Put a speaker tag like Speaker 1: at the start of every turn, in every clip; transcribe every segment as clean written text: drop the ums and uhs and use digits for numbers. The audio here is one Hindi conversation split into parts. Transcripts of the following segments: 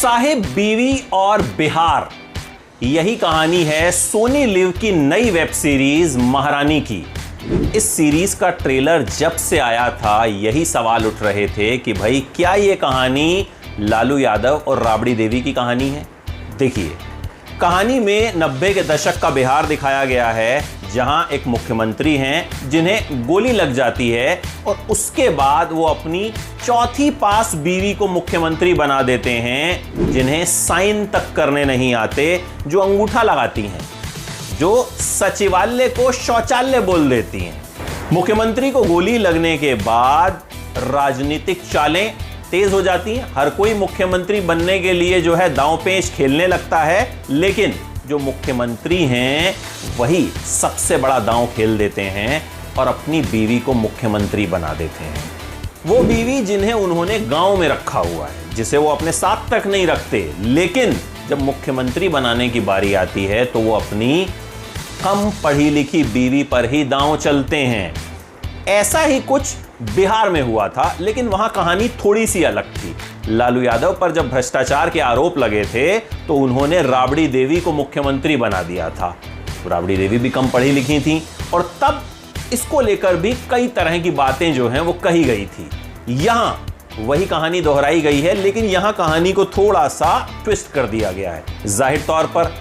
Speaker 1: साहिब, बीवी और बिहार, यही कहानी है सोनी लिव की नई वेब सीरीज महारानी की। इस सीरीज का ट्रेलर जब से आया था यही सवाल उठ रहे थे कि भाई क्या ये कहानी लालू यादव और राबड़ी देवी की कहानी है। देखिए, कहानी में 90 के दशक का बिहार दिखाया गया है, जहां एक मुख्यमंत्री हैं जिन्हें गोली लग जाती है और उसके बाद वो अपनी चौथी पास बीवी को मुख्यमंत्री बना देते हैं, जिन्हें साइन तक करने नहीं आते, जो अंगूठा लगाती हैं, जो सचिवालय को शौचालय बोल देती हैं। मुख्यमंत्री को गोली लगने के बाद राजनीतिक चालें तेज हो जाती हैं। हर कोई मुख्यमंत्री बनने के लिए जो है दांव पेच खेलने लगता है, लेकिन जो मुख्यमंत्री हैं वही सबसे बड़ा दांव खेल देते हैं और अपनी बीवी को मुख्यमंत्री बना देते हैं। वो बीवी जिन्हें उन्होंने गांव में रखा हुआ है, जिसे वो अपने साथ तक नहीं रखते, लेकिन जब मुख्यमंत्री बनाने की बारी आती है तो वो अपनी कम पढ़ी लिखी बीवी पर ही दांव चलते हैं। ऐसा ही कुछ बिहार में हुआ था, लेकिन वहां कहानी थोड़ी सी अलग थी। लालू यादव पर जब भ्रष्टाचार के आरोप लगे थे तो उन्होंने राबड़ी देवी को मुख्यमंत्री बना दिया था। राबड़ी देवी भी कम पढ़ी लिखी थी और तब इसको लेकर भी कई तरह की बातें जो हैं वो कही गई थी। यहां वही कहानी दोहराई गई है, लेकिन यहां कहानी को थोड़ा सा ट्विस्ट कर दिया गया है। जाहिर तौर पर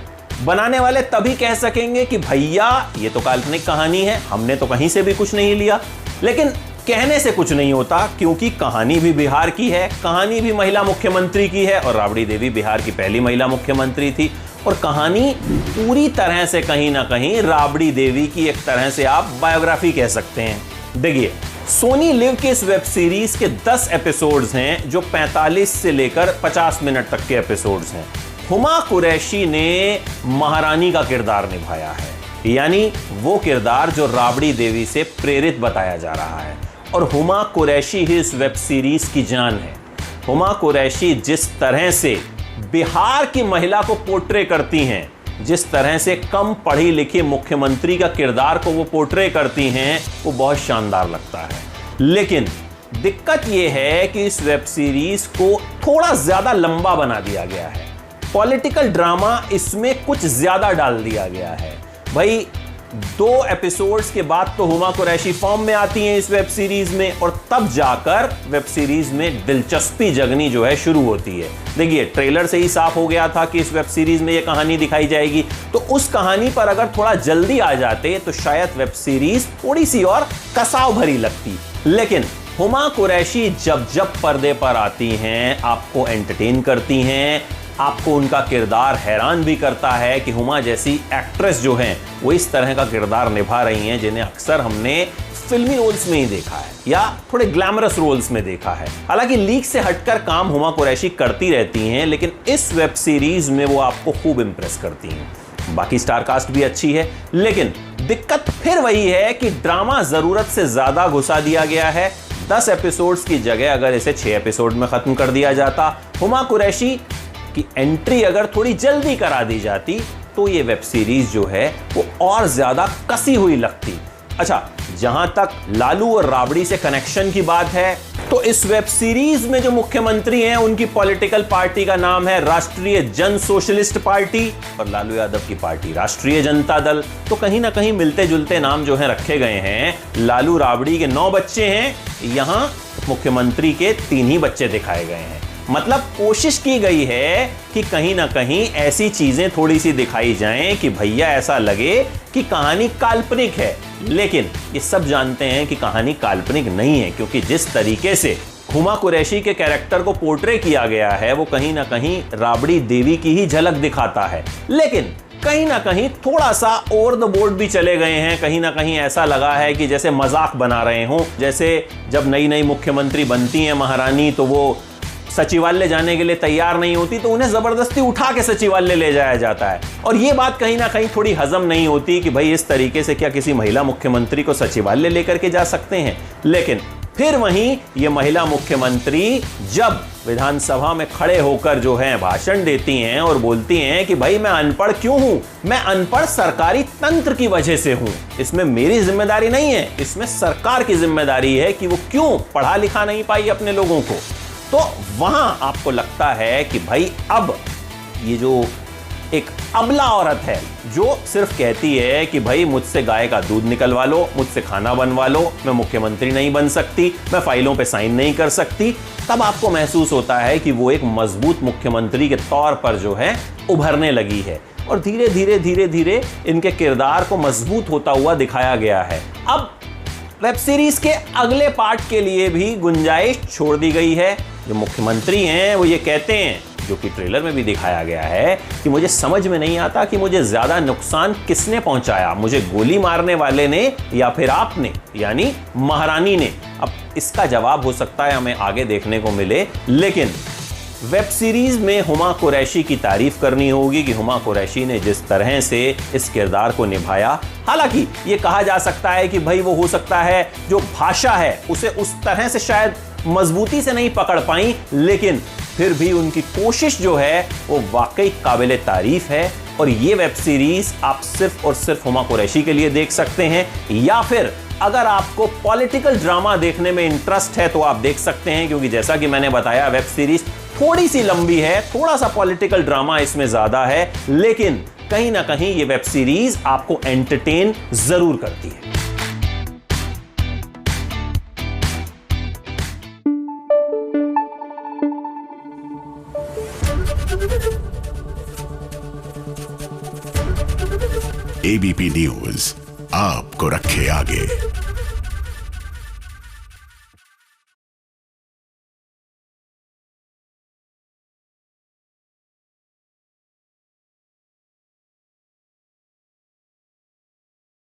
Speaker 1: बनाने वाले तभी कह सकेंगे कि भैया ये तो काल्पनिक कहानी है, हमने तो कहीं से भी कुछ नहीं लिया, लेकिन कहने से कुछ नहीं होता, क्योंकि कहानी भी बिहार की है, कहानी भी महिला मुख्यमंत्री की है और राबड़ी देवी बिहार की पहली महिला मुख्यमंत्री थी और कहानी पूरी तरह से कहीं ना कहीं राबड़ी देवी की एक तरह से आप बायोग्राफी कह सकते हैं। देखिए, सोनी लिव के इस वेब सीरीज के 10 एपिसोड्स हैं, जो 45 से लेकर 50 मिनट तक के एपिसोड्स हैं। हुमा कुरैशी ने महारानी का किरदार निभाया है, यानी वो किरदार जो राबड़ी देवी से प्रेरित बताया जा रहा है। और हुमा कुरैशी ही इस वेब सीरीज की जान है। हुमा कुरैशी जिस तरह से बिहार की महिला को पोर्ट्रे करती हैं, जिस तरह से कम पढ़ी लिखी मुख्यमंत्री का किरदार को वो पोर्ट्रे करती हैं, वो बहुत शानदार लगता है। लेकिन दिक्कत ये है कि इस वेब सीरीज को थोड़ा ज्यादा लंबा बना दिया गया है। पॉलिटिकल ड्रामा इसमें कुछ ज्यादा डाल दिया गया है। भाई 2 एपिसोड्स के बाद तो हुमा कुरैशी फॉर्म में आती हैं इस वेब सीरीज में, और तब जाकर वेब सीरीज में दिलचस्पी जगनी जो है शुरू होती है। देखिए, ट्रेलर से ही साफ हो गया था कि इस वेब सीरीज में ये कहानी दिखाई जाएगी, तो उस कहानी पर अगर थोड़ा जल्दी आ जाते तो शायद वेब सीरीज थोड़ी सी और कसाव भरी लगती। लेकिन हुमा कुरैशी जब जब पर्दे पर आती हैं आपको एंटरटेन करती हैं, आपको उनका किरदार हैरान भी करता है कि हुमा जैसी एक्ट्रेस जो हैं वो इस तरह का किरदार निभा रही हैं, जिन्हें अक्सर हमने फिल्मी रोल्स में ही देखा है या थोड़े ग्लैमरस रोल्स में देखा है। हालांकि लीक से हटकर काम हुमा कुरैशी करती रहती हैं, लेकिन इस वेब सीरीज में वो आपको खूब इंप्रेस करती हैं। बाकी स्टार कास्ट भी अच्छी है, लेकिन दिक्कत फिर वही है कि ड्रामा जरूरत से ज्यादा घुसा दिया गया है। 10 एपिसोड्स की जगह अगर इसे 6 एपिसोड में खत्म कर दिया जाता, हुमा कुरैशी की एंट्री अगर थोड़ी जल्दी करा दी जाती, तो ये वेब सीरीज जो है वो और ज्यादा कसी हुई लगती। अच्छा, जहां तक लालू और राबड़ी से कनेक्शन की बात है, तो इस वेब सीरीज में जो मुख्यमंत्री हैं उनकी पॉलिटिकल पार्टी का नाम है राष्ट्रीय जन सोशलिस्ट पार्टी और लालू यादव की पार्टी राष्ट्रीय जनता दल। तो कहीं ना कहीं मिलते जुलते नाम जो हैं रखे गए हैं। लालू राबड़ी के 9 बच्चे हैं, यहां मुख्यमंत्री के 3 ही बच्चे दिखाए गए हैं। मतलब कोशिश की गई है कि कहीं ना कहीं ऐसी चीजें थोड़ी सी दिखाई जाएं कि भैया ऐसा लगे कि कहानी काल्पनिक है। लेकिन ये सब जानते हैं कि कहानी काल्पनिक नहीं है, क्योंकि जिस तरीके से हुमा कुरैशी के कैरेक्टर को पोर्ट्रे किया गया है वो कहीं ना कहीं राबड़ी देवी की ही झलक दिखाता है। लेकिन कहीं ना कहीं थोड़ा सा ओवर द बोर्ड भी चले गए हैं। कहीं ना कहीं ऐसा लगा है कि जैसे मजाक बना रहे हों। जैसे जब नई नई मुख्यमंत्री बनती हैं महारानी, तो वो सचिवालय जाने के लिए तैयार नहीं होती, तो उन्हें जबरदस्ती उठा के सचिवालय ले जाया जाता है। और यह बात कहीं ना कहीं थोड़ी हजम नहीं होती कि भाई इस तरीके से क्या किसी महिला मुख्यमंत्री को सचिवालय लेकर के जा सकते हैं। लेकिन फिर वहीं ये महिला मुख्यमंत्री जब विधानसभा में खड़े होकर जो है भाषण देती हैं और बोलती हैं कि भाई मैं अनपढ़ क्यों हूं, मैं अनपढ़ सरकारी तंत्र की वजह से हूं, इसमें मेरी जिम्मेदारी नहीं है, इसमें सरकार की जिम्मेदारी है कि वो क्यों पढ़ा लिखा नहीं पाई अपने लोगों को। तो वहां आपको लगता है कि भाई अब ये जो एक अबला औरत है जो सिर्फ कहती है कि भाई मुझसे गाय का दूध निकलवा लो, मुझसे खाना बनवा लो, मैं मुख्यमंत्री नहीं बन सकती, मैं फाइलों पे साइन नहीं कर सकती, तब आपको महसूस होता है कि वो एक मजबूत मुख्यमंत्री के तौर पर जो है उभरने लगी है। और धीरे धीरे धीरे धीरे इनके किरदार को मजबूत होता हुआ दिखाया गया है। अब वेब सीरीज के अगले पार्ट के लिए भी गुंजाइश छोड़ दी गई है। जो मुख्यमंत्री हैं वो ये कहते हैं, जो कि ट्रेलर में भी दिखाया गया है, कि मुझे समझ में नहीं आता कि मुझे ज्यादा नुकसान किसने पहुंचाया, मुझे गोली मारने वाले ने या फिर आपने, यानी महारानी ने। अब इसका जवाब हो सकता है हमें आगे देखने को मिले, लेकिन वेब सीरीज में हुमा कुरैशी की तारीफ करनी होगी कि हुमा कुरैशी ने जिस तरह से इस किरदार को निभाया। हालांकि ये कहा जा सकता है कि भाई वो हो सकता है जो भाषा है उसे उस तरह से शायद मजबूती से नहीं पकड़ पाई, लेकिन फिर भी उनकी कोशिश जो है वो वाकई काबिले तारीफ है। और ये वेब सीरीज आप सिर्फ और सिर्फ हुमा कुरैशी के लिए देख सकते हैं, या फिर अगर आपको पॉलिटिकल ड्रामा देखने में इंटरेस्ट है तो आप देख सकते हैं, क्योंकि जैसा कि मैंने बताया वेब सीरीज थोड़ी सी लंबी है, थोड़ा सा पॉलिटिकल ड्रामा इसमें ज्यादा है, लेकिन कहीं ना कहीं ये वेब सीरीज आपको एंटरटेन जरूर करती है।
Speaker 2: एबीपी न्यूज आपको रखे आगे।